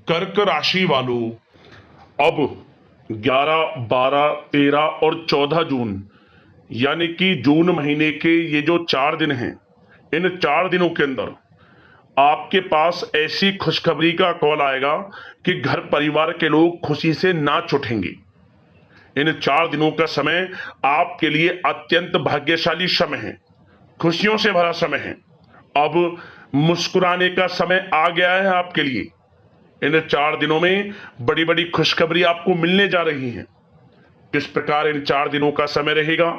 कर्क राशि वालों, अब 11, 12, 13 और 14 जून यानी कि जून महीने के ये जो 4 दिन हैं, इन 4 दिनों के अंदर आपके पास ऐसी खुशखबरी का कॉल आएगा कि घर परिवार के लोग खुशी से नाच उठेंगे। इन 4 दिनों का समय आपके लिए अत्यंत भाग्यशाली समय है, खुशियों से भरा समय है। अब मुस्कुराने का समय आ गया है आपके लिए। इन 4 दिनों में बड़ी बड़ी खुशखबरी आपको मिलने जा रही है। किस प्रकार इन 4 दिनों का समय रहेगा,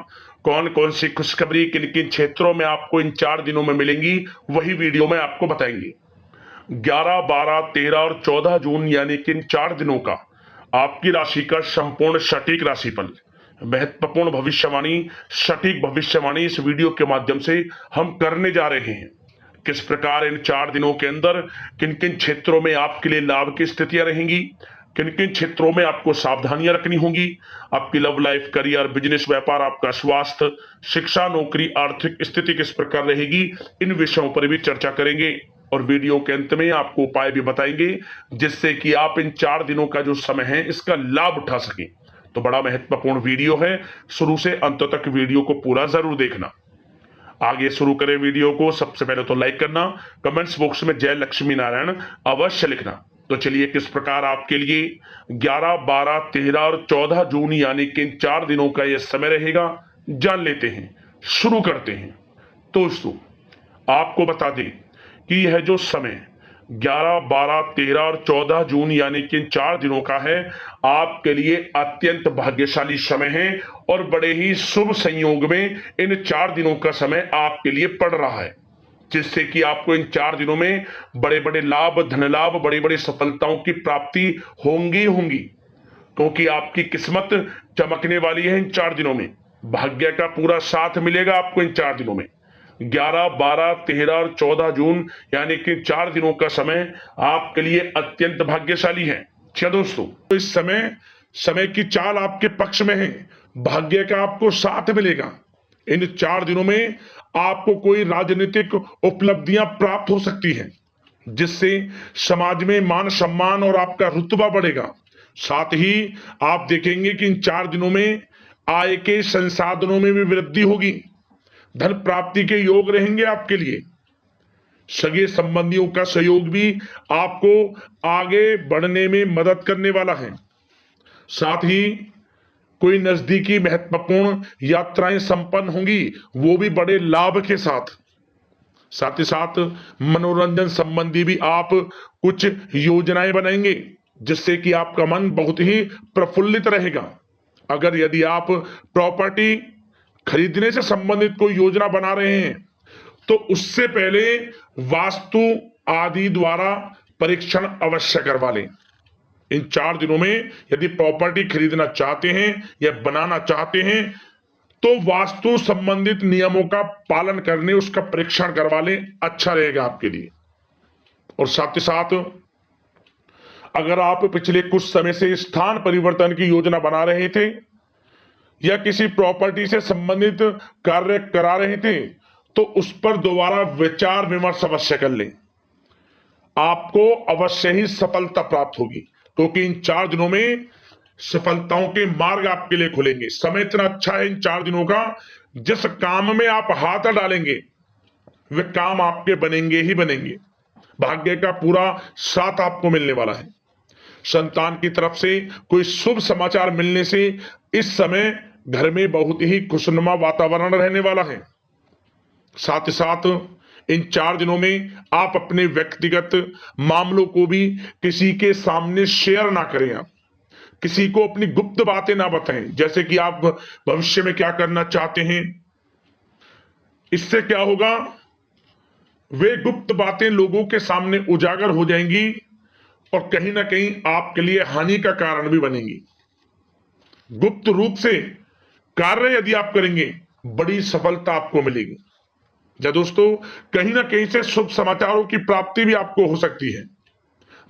कौन कौन सी खुशखबरी किन किन क्षेत्रों में आपको इन 4 दिनों में मिलेंगी, वही वीडियो में आपको बताएंगे। 11, 12, 13 और 14 जून यानी कि इन 4 दिनों का आपकी राशि का संपूर्ण सटीक राशिफल, महत्वपूर्ण भविष्यवाणी, सटीक भविष्यवाणी इस वीडियो के माध्यम से हम करने जा रहे हैं। किस प्रकार इन 4 दिनों के अंदर किन किन क्षेत्रों में आपके लिए लाभ की स्थितियां रहेंगी, किन किन क्षेत्रों में आपको सावधानियां रखनी होंगी, आपकी लव लाइफ, करियर, बिजनेस, व्यापार, आपका स्वास्थ्य, शिक्षा, नौकरी, आर्थिक स्थिति किस प्रकार रहेगी, इन विषयों पर भी चर्चा करेंगे। और वीडियो के अंत में आपको उपाय भी बताएंगे जिससे कि आप इन 4 दिनों का जो समय है इसका लाभ उठा सकें। तो बड़ा महत्वपूर्ण वीडियो है, शुरू से अंत तक वीडियो को पूरा जरूर देखना। आगे शुरू करें वीडियो को, सबसे पहले तो लाइक करना, कमेंट्स बॉक्स में जय लक्ष्मी नारायण अवश्य लिखना। तो चलिए किस प्रकार आपके लिए 11, 12, 13 और 14 जून यानी कि इन 4 दिनों का यह समय रहेगा, जान लेते हैं, शुरू करते हैं। दोस्तों, आपको बता दें कि यह जो समय 11, 12, 13 और 14 जून यानी कि इन 4 दिनों का है, आपके लिए अत्यंत भाग्यशाली समय है और बड़े ही शुभ संयोग में इन 4 दिनों का समय आपके लिए पड़ रहा है, जिससे कि आपको इन 4 दिनों में बड़े बड़े लाभ, धन लाभ, बड़ी बड़ी सफलताओं की प्राप्ति होंगी, क्योंकि आपकी किस्मत चमकने वाली है। इन 4 दिनों में भाग्य का पूरा साथ मिलेगा आपको। इन 4 दिनों में 11, 12, 13 और 14 जून यानी कि 4 दिनों का समय आपके लिए अत्यंत भाग्यशाली है। अच्छा दोस्तों, तो इस समय की चाल आपके पक्ष में है, भाग्य का आपको साथ मिलेगा। इन 4 दिनों में आपको कोई राजनीतिक उपलब्धियां प्राप्त हो सकती हैं, जिससे समाज में मान सम्मान और आपका रुतबा बढ़ेगा। साथ ही आप देखेंगे कि इन 4 दिनों में आय के संसाधनों में भी वृद्धि होगी, धन प्राप्ति के योग रहेंगे आपके लिए। सगे संबंधियों का सहयोग भी आपको आगे बढ़ने में मदद करने वाला है। साथ ही कोई नजदीकी महत्वपूर्ण यात्राएं संपन्न होंगी, वो भी बड़े लाभ के साथ। साथ ही साथ मनोरंजन संबंधी भी आप कुछ योजनाएं बनाएंगे, जिससे कि आपका मन बहुत ही प्रफुल्लित रहेगा। अगर यदि आप प्रॉपर्टी खरीदने से संबंधित कोई योजना बना रहे हैं, तो उससे पहले वास्तु आदि द्वारा परीक्षण अवश्य करवा लें। इन 4 दिनों में यदि प्रॉपर्टी खरीदना चाहते हैं या बनाना चाहते हैं, तो वास्तु संबंधित नियमों का पालन करने उसका परीक्षण करवा लें, अच्छा रहेगा आपके लिए। और साथ ही साथ अगर आप पिछले कुछ समय से स्थान परिवर्तन की योजना बना रहे थे या किसी प्रॉपर्टी से संबंधित कार्य करा रहे थे, तो उस पर दोबारा विचार विमर्श अवश्य कर लें, आपको अवश्य ही सफलता प्राप्त होगी। क्योंकि इन 4 दिनों में सफलताओं के मार्ग आपके लिए खुलेंगे। समय इतना अच्छा है इन 4 दिनों का, जिस काम में आप हाथ डालेंगे वे काम आपके बनेंगे ही बनेंगे। भाग्य का पूरा साथ आपको मिलने वाला है। संतान की तरफ से कोई शुभ समाचार मिलने से इस समय घर में बहुत ही खुशनुमा वातावरण रहने वाला है। साथ ही साथ इन 4 दिनों में आप अपने व्यक्तिगत मामलों को भी किसी के सामने शेयर ना करें, आप किसी को अपनी गुप्त बातें ना बताएं, जैसे कि आप भविष्य में क्या करना चाहते हैं। इससे क्या होगा, वे गुप्त बातें लोगों के सामने उजागर हो जाएंगी और कहीं ना कहीं आपके लिए हानि का कारण भी बनेंगी। गुप्त रूप से कार्य यदि आप करेंगे, बड़ी सफलता आपको मिलेगी। या दोस्तों, कहीं ना कहीं से शुभ समाचारों की प्राप्ति भी आपको हो सकती है।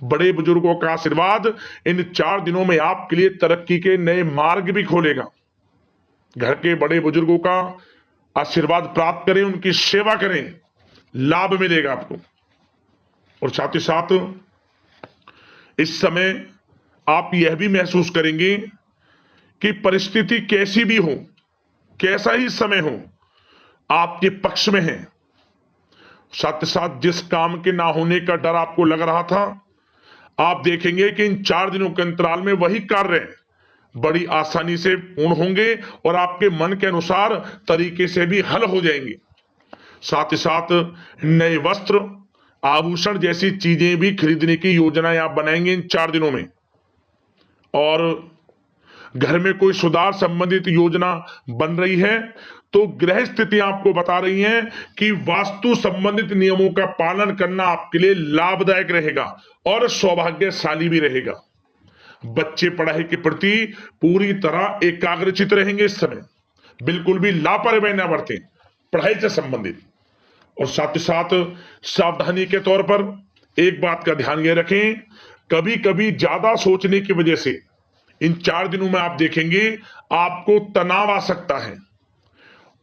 बड़े बुजुर्गों का आशीर्वाद इन 4 दिनों में आपके लिए तरक्की के नए मार्ग भी खोलेगा। घर के बड़े बुजुर्गों का आशीर्वाद प्राप्त करें, उनकी सेवा करें, लाभ मिलेगा आपको। और साथ ही साथ इस समय आप यह भी महसूस करेंगे कि परिस्थिति कैसी भी हो, कैसा ही समय हो, आपके पक्ष में है। साथ ही साथ जिस काम के ना होने का डर आपको लग रहा था, आप देखेंगे कि इन 4 दिनों के अंतराल में वही कार्य बड़ी आसानी से पूर्ण होंगे और आपके मन के अनुसार तरीके से भी हल हो जाएंगे। साथ ही साथ नए वस्त्र, आभूषण जैसी चीजें भी खरीदने की योजनाएं आप बनाएंगे इन 4 दिनों में। और घर में कोई सुधार संबंधित योजना बन रही है तो ग्रह स्थिति आपको बता रही है कि वास्तु संबंधित नियमों का पालन करना आपके लिए लाभदायक रहेगा और सौभाग्यशाली भी रहेगा। बच्चे पढ़ाई के प्रति पूरी तरह एकाग्रचित रहेंगे इस समय, बिल्कुल भी लापरवाही न बरतें पढ़ाई से संबंधित। और साथ ही साथ सावधानी के तौर पर एक बात का ध्यान ये रखें, कभी कभी ज्यादा सोचने की वजह से इन 4 दिनों में आप देखेंगे आपको तनाव आ सकता है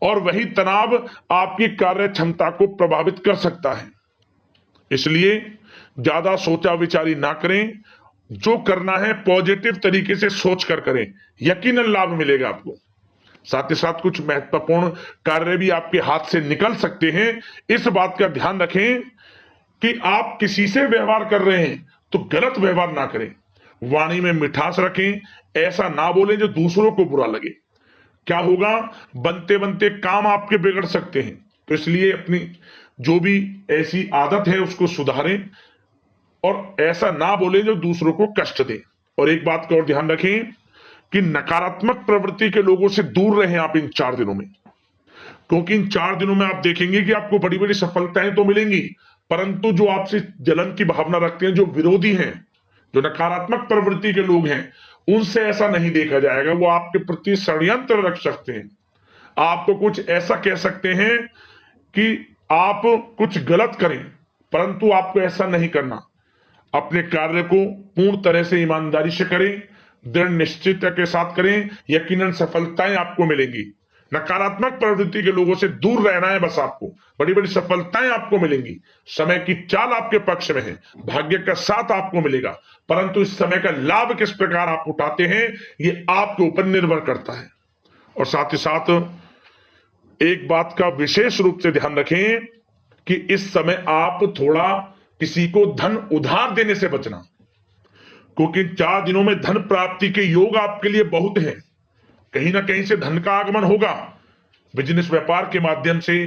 और वही तनाव आपकी कार्य क्षमता को प्रभावित कर सकता है। इसलिए ज्यादा सोचा विचारी ना करें, जो करना है पॉजिटिव तरीके से सोच कर करें, यकीनन लाभ मिलेगा आपको। साथ ही साथ कुछ महत्वपूर्ण कार्य भी आपके हाथ से निकल सकते हैं। इस बात का ध्यान रखें कि आप किसी से व्यवहार कर रहे हैं तो गलत व्यवहार ना करें, वाणी में मिठास रखें, ऐसा ना बोलें जो दूसरों को बुरा लगे। क्या होगा, बनते बनते काम आपके बिगड़ सकते हैं। तो इसलिए अपनी जो भी ऐसी आदत है उसको सुधारें और ऐसा ना बोलें जो दूसरों को कष्ट दे। और एक बात का और ध्यान रखें कि नकारात्मक प्रवृत्ति के लोगों से दूर रहें आप इन 4 दिनों में, क्योंकि इन 4 दिनों में आप देखेंगे कि आपको बड़ी बड़ी सफलताएं तो मिलेंगी, परंतु जो आपसे जलन की भावना रखते हैं, जो विरोधी हैं, जो नकारात्मक प्रवृत्ति के लोग हैं, उनसे ऐसा नहीं देखा जाएगा। वो आपके प्रति षड्यंत्र रख सकते हैं, आपको कुछ ऐसा कह सकते हैं कि आप कुछ गलत करें, परंतु आपको ऐसा नहीं करना। अपने कार्य को पूर्ण तरह से ईमानदारी से करें, दृढ़ निश्चितता के साथ करें, यकीनन सफलताएं आपको मिलेंगी। नकारात्मक प्रवृत्ति के लोगों से दूर रहना है बस, आपको बड़ी बड़ी सफलताएं आपको मिलेंगी। समय की चाल आपके पक्ष में है, भाग्य का साथ आपको मिलेगा, परंतु इस समय का लाभ किस प्रकार आप उठाते हैं ये आपके ऊपर निर्भर करता है। और साथ ही साथ एक बात का विशेष रूप से ध्यान रखें कि इस समय आप थोड़ा किसी को धन उधार देने से बचना, क्योंकि 4 दिनों में धन प्राप्ति के योग आपके लिए बहुत हैं। कहीं ना कहीं से धन का आगमन होगा, बिजनेस व्यापार के माध्यम से,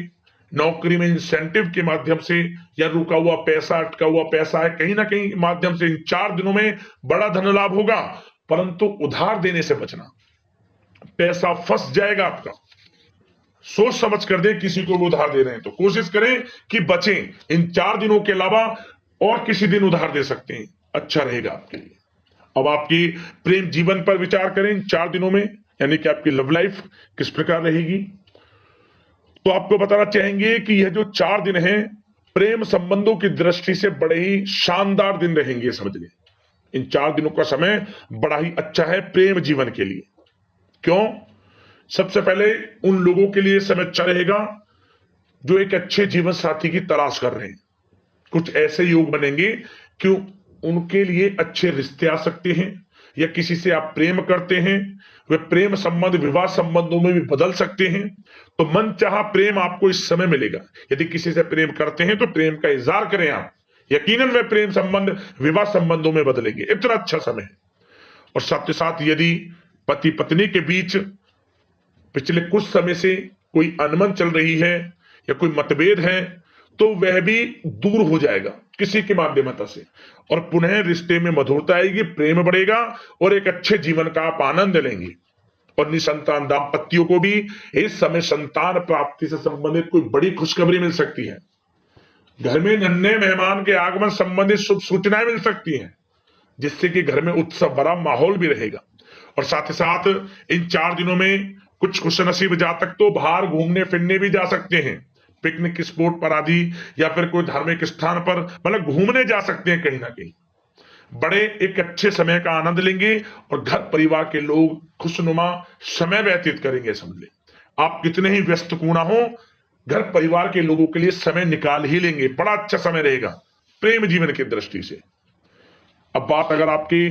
नौकरी में इंसेंटिव के माध्यम से, या रुका हुआ पैसा, अटका हुआ पैसा है, कहीं ना कहीं माध्यम से इन 4 दिनों में बड़ा धन लाभ होगा। परंतु उधार देने से बचना, पैसा फंस जाएगा आपका। सोच समझ कर दें, किसी को भी उधार दे रहे हैं तो कोशिश करें कि बचें। इन 4 दिनों के अलावा और किसी दिन उधार दे सकते हैं, अच्छा रहेगा आपके लिए। अब आपकी प्रेम जीवन पर विचार करें इन 4 दिनों में, यानी कि आपकी लव लाइफ किस प्रकार रहेगी। तो आपको बताना चाहेंगे कि यह जो 4 दिन हैं प्रेम संबंधों की दृष्टि से बड़े ही शानदार दिन रहेंगे, समझ लें। इन 4 दिनों का समय बड़ा ही अच्छा है प्रेम जीवन के लिए। क्यों? सबसे पहले उन लोगों के लिए समय अच्छा रहेगा जो एक अच्छे जीवन साथी की तलाश कर रहे हैं। कुछ ऐसे योग बनेंगे कि उनके लिए अच्छे रिश्ते आ सकते हैं, या किसी से आप प्रेम करते हैं, वे प्रेम संबंध विवाह संबंधों में भी बदल सकते हैं। तो मन चाहा प्रेम आपको इस समय मिलेगा। यदि किसी से प्रेम करते हैं तो प्रेम का इजहार करें आप, यकीनन वे प्रेम संबंध विवाह संबंधों में बदलेंगे। इतना अच्छा समय है। और साथ ही साथ यदि पति पत्नी के बीच पिछले कुछ समय से कोई अनबन चल रही है या कोई मतभेद है तो वह भी दूर हो जाएगा किसी के माध्यमता से, और पुनः रिश्ते में मधुरता आएगी, प्रेम बढ़ेगा और एक अच्छे जीवन का आप आनंद लेंगे। और निसंतान दाम्पत्यों को भी इस समय संतान प्राप्ति से संबंधित कोई बड़ी खुशखबरी मिल सकती है। घर में नन्हे मेहमान के आगमन संबंधित शुभ सूचनाएं मिल सकती हैं, जिससे कि घर में उत्सव भरा माहौल भी रहेगा। और साथ ही साथ इन 4 दिनों में कुछ खुशनसीब जातक तो बाहर घूमने फिरने भी जा सकते हैं, पिकनिक स्पॉट पर आदि, या फिर कोई धार्मिक स्थान पर मतलब घूमने जा सकते हैं। कहीं ना कहीं बड़े एक अच्छे समय का आनंद लेंगे और घर परिवार के लोग खुशनुमा समय व्यतीत करेंगे। समझ ले, आप कितने ही व्यस्त क्यों ना हो, घर परिवार के लोगों के लिए समय निकाल ही लेंगे। बड़ा अच्छा समय रहेगा प्रेम जीवन की दृष्टि से। अब बात अगर आपके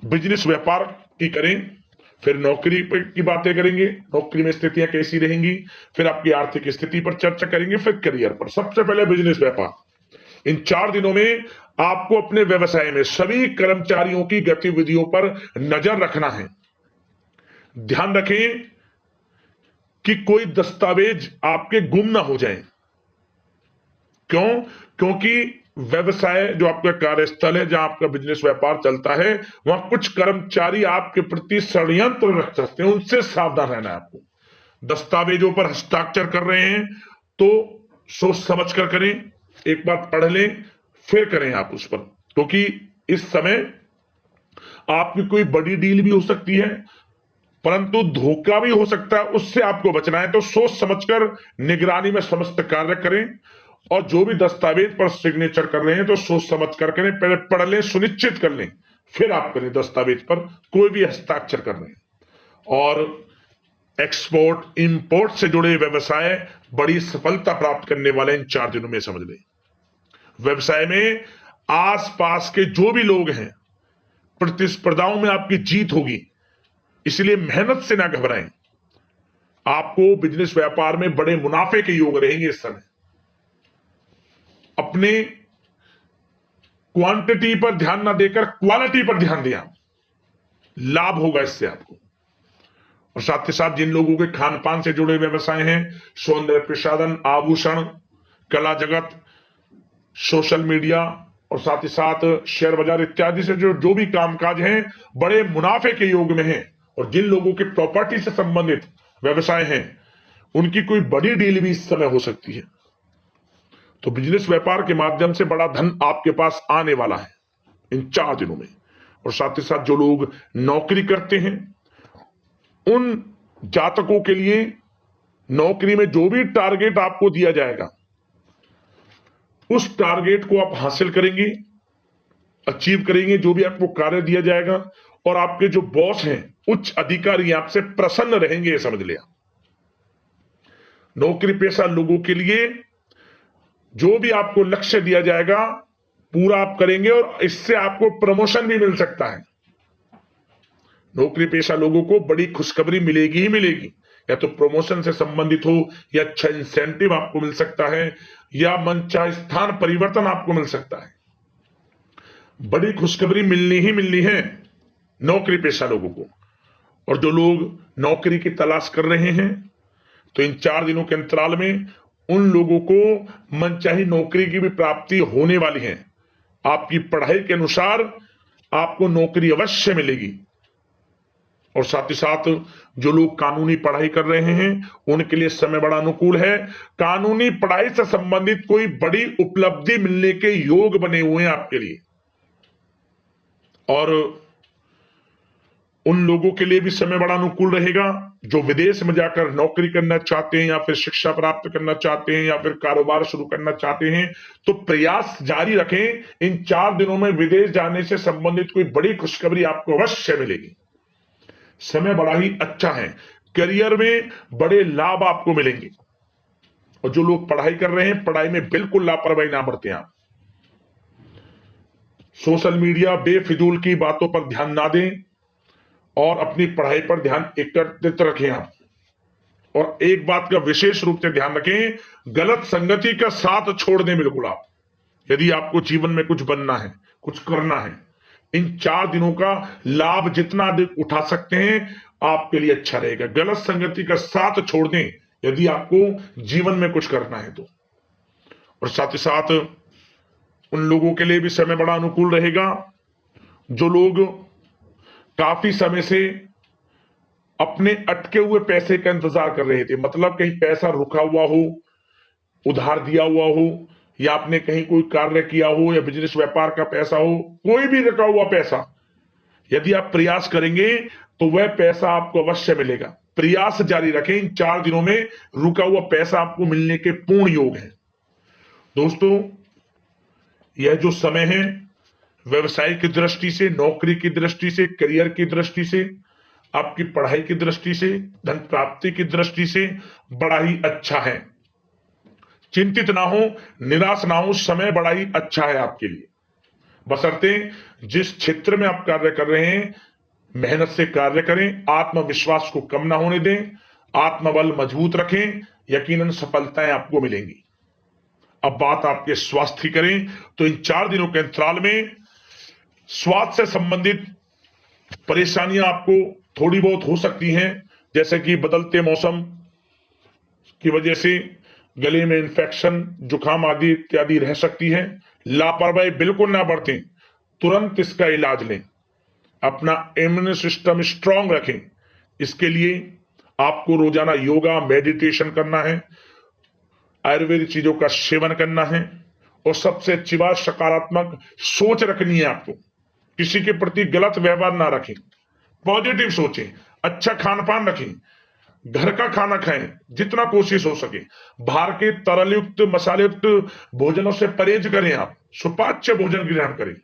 बिजनेस व्यापार की करें, फिर नौकरी की बातें करेंगे, नौकरी में स्थितियां कैसी रहेंगी, फिर आपकी आर्थिक स्थिति पर चर्चा करेंगे, फिर करियर पर। सबसे पहले बिजनेस व्यापार। इन 4 दिनों में आपको अपने व्यवसाय में सभी कर्मचारियों की गतिविधियों पर नजर रखना है। ध्यान रखें कि कोई दस्तावेज आपके गुम ना हो जाए। क्यों? क्योंकि व्यवसाय जो आपका कार्यस्थल है, जहां आपका बिजनेस व्यापार चलता है, वहां कुछ कर्मचारी आपके प्रति षड्यंत्र रख सकते हैं, उनसे सावधान रहना है आपको। दस्तावेजों पर हस्ताक्षर कर रहे हैं तो सोच समझ कर करें, एक बार पढ़ लें फिर करें आप उस पर, क्योंकि इस समय आपकी कोई बड़ी डील भी हो सकती है, परंतु धोखा भी हो सकता है, उससे आपको बचना है। तो सोच समझकर निगरानी में समस्त कार्य करें, और जो भी दस्तावेज पर सिग्नेचर कर रहे हैं तो सोच समझ कर करें, पहले पढ़ लें, सुनिश्चित कर लें, फिर आप करें दस्तावेज पर कोई भी हस्ताक्षर कर रहे हैं। और एक्सपोर्ट इंपोर्ट से जुड़े व्यवसाय बड़ी सफलता प्राप्त करने वाले इन 4 दिनों में समझ लें। व्यवसाय में आसपास के जो भी लोग हैं, प्रतिस्पर्धाओं में आपकी जीत होगी, इसलिए मेहनत से ना घबराएं। आपको बिजनेस व्यापार में बड़े मुनाफे के योग रहेंगे इस समय। अपने क्वांटिटी पर ध्यान ना देकर क्वालिटी पर ध्यान दिया, लाभ होगा इससे आपको। और साथ ही साथ जिन लोगों के खान पान से जुड़े व्यवसाय हैं, सौंदर्य प्रसाधन, आभूषण, कला जगत, सोशल मीडिया और साथ ही साथ शेयर बाजार इत्यादि से जो भी कामकाज हैं, बड़े मुनाफे के योग में हैं। और जिन लोगों के प्रॉपर्टी से संबंधित व्यवसाय हैं, उनकी कोई बड़ी डील भी इस समय हो सकती है। तो बिजनेस व्यापार के माध्यम से बड़ा धन आपके पास आने वाला है इन 4 दिनों में। और साथ ही साथ जो लोग नौकरी करते हैं, उन जातकों के लिए नौकरी में जो भी टारगेट आपको दिया जाएगा, उस टारगेट को आप हासिल करेंगे, अचीव करेंगे, जो भी आपको कार्य दिया जाएगा। और आपके जो बॉस हैं, उच्च अधिकारी आपसे प्रसन्न रहेंगे, ये समझ लिया। नौकरी पेशा लोगों के लिए जो भी आपको लक्ष्य दिया जाएगा, पूरा आप करेंगे और इससे आपको प्रमोशन भी मिल सकता है। नौकरी पेशा लोगों को बड़ी खुशखबरी मिलेगी ही मिलेगी, या तो प्रमोशन से संबंधित हो, या अच्छा इंसेंटिव आपको मिल सकता है, या मनचाहे स्थान परिवर्तन आपको मिल सकता है। बड़ी खुशखबरी मिलनी ही मिलनी है नौकरी पेशा लोगों को। और जो लोग नौकरी की तलाश कर रहे हैं, तो इन 4 दिनों के अंतराल में उन लोगों को मनचाही नौकरी की भी प्राप्ति होने वाली है। आपकी पढ़ाई के अनुसार आपको नौकरी अवश्य मिलेगी। और साथ ही साथ जो लोग कानूनी पढ़ाई कर रहे हैं, उनके लिए समय बड़ा अनुकूल है। कानूनी पढ़ाई से संबंधित कोई बड़ी उपलब्धि मिलने के योग बने हुए हैं आपके लिए। और उन लोगों के लिए भी समय बड़ा अनुकूल रहेगा जो विदेश में जाकर नौकरी करना चाहते हैं, या फिर शिक्षा प्राप्त करना चाहते हैं, या फिर कारोबार शुरू करना चाहते हैं। तो प्रयास जारी रखें। इन 4 दिनों में विदेश जाने से संबंधित कोई बड़ी खुशखबरी आपको अवश्य मिलेगी। समय बड़ा ही अच्छा है, करियर में बड़े लाभ आपको मिलेंगे। और जो लोग पढ़ाई कर रहे हैं, पढ़ाई में बिल्कुल लापरवाही ना बरतें आप। सोशल मीडिया बेफिजूल की बातों पर ध्यान ना दें, और अपनी पढ़ाई पर ध्यान एकत्रित रखें आप। और एक बात का विशेष रूप से ध्यान रखें, गलत संगति का साथ छोड़ दें बिल्कुल आप। यदि आपको जीवन में कुछ बनना है, कुछ करना है, इन 4 दिनों का लाभ जितना अधिक उठा सकते हैं, आपके लिए अच्छा रहेगा। गलत संगति का साथ छोड़ दें यदि आपको जीवन में कुछ करना है तो। और साथ ही साथ उन लोगों के लिए भी समय बड़ा अनुकूल रहेगा जो लोग काफी समय से अपने अटके हुए पैसे का इंतजार कर रहे थे। मतलब कहीं पैसा रुका हुआ हो, उधार दिया हुआ हो, या आपने कहीं कोई कार्य किया हो, या बिजनेस व्यापार का पैसा हो, कोई भी रुका हुआ पैसा, यदि आप प्रयास करेंगे तो वह पैसा आपको अवश्य मिलेगा। प्रयास जारी रखें। इन 4 दिनों में रुका हुआ पैसा आपको मिलने के पूर्ण योग है। दोस्तों, यह जो समय है, व्यवसाय की दृष्टि से, नौकरी की दृष्टि से, करियर की दृष्टि से, आपकी पढ़ाई की दृष्टि से, धन प्राप्ति की दृष्टि से बड़ा ही अच्छा है। चिंतित ना हो, निराश ना हो, समय बड़ा ही अच्छा है आपके लिए। बशर्ते जिस क्षेत्र में आप कार्य कर रहे हैं मेहनत से कार्य करें, आत्मविश्वास को कम ना होने दें, आत्मबल मजबूत रखें, यकीनन सफलताएं आपको मिलेंगी। अब बात आपके स्वास्थ्य की करें तो इन 4 दिनों के अंतराल में स्वास्थ्य से संबंधित परेशानियां आपको थोड़ी बहुत हो सकती हैं, जैसे कि बदलते मौसम की वजह से गले में इंफेक्शन, जुकाम आदि इत्यादि रह सकती है। लापरवाही बिल्कुल ना बरतें, तुरंत इसका इलाज लें, अपना इम्यून सिस्टम स्ट्रांग रखें। इसके लिए आपको रोजाना योगा, मेडिटेशन करना है, आयुर्वेदिक चीजों का सेवन करना है और सबसे अच्छी बात सकारात्मक सोच रखनी है। आपको किसी के प्रति गलत व्यवहार ना रखें, पॉजिटिव सोचें, अच्छा खान पान रखें, घर का खाना खाएं जितना कोशिश हो सके, बाहर के तरल युक्त मसाले युक्त भोजनों से परहेज करें, आप सुपाच्य भोजन ग्रहण करें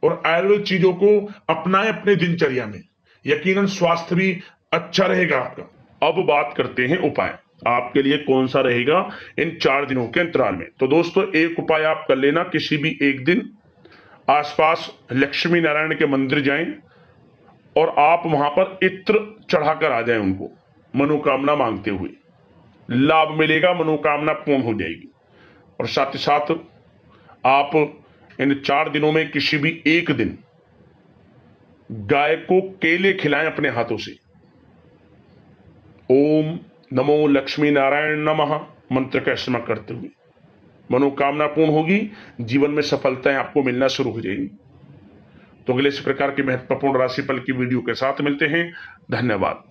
और आयुर्वेदिक चीजों को अपनाएं अपने दिनचर्या में, यकीनन स्वास्थ्य भी अच्छा रहेगा आपका। अब बात करते हैं उपाय, आपके लिए कौन सा रहेगा इन 4 दिनों के अंतराल में। तो दोस्तों एक उपाय आप कर लेना, किसी भी एक दिन आसपास लक्ष्मी नारायण के मंदिर जाएं और आप वहां पर इत्र चढ़ाकर आ जाएं, उनको मनोकामना मांगते हुए, लाभ मिलेगा, मनोकामना पूर्ण हो जाएगी। और साथ ही साथ आप इन 4 दिनों में किसी भी एक दिन गाय को केले खिलाएं अपने हाथों से। ओम नमो लक्ष्मी नारायण नमः मंत्र का स्मरण करते हुए मनोकामना पूर्ण होगी, जीवन में सफलताएं आपको मिलना शुरू हो जाएगी। तो अगले इस प्रकार की महत्वपूर्ण राशिफल की वीडियो के साथ मिलते हैं। धन्यवाद।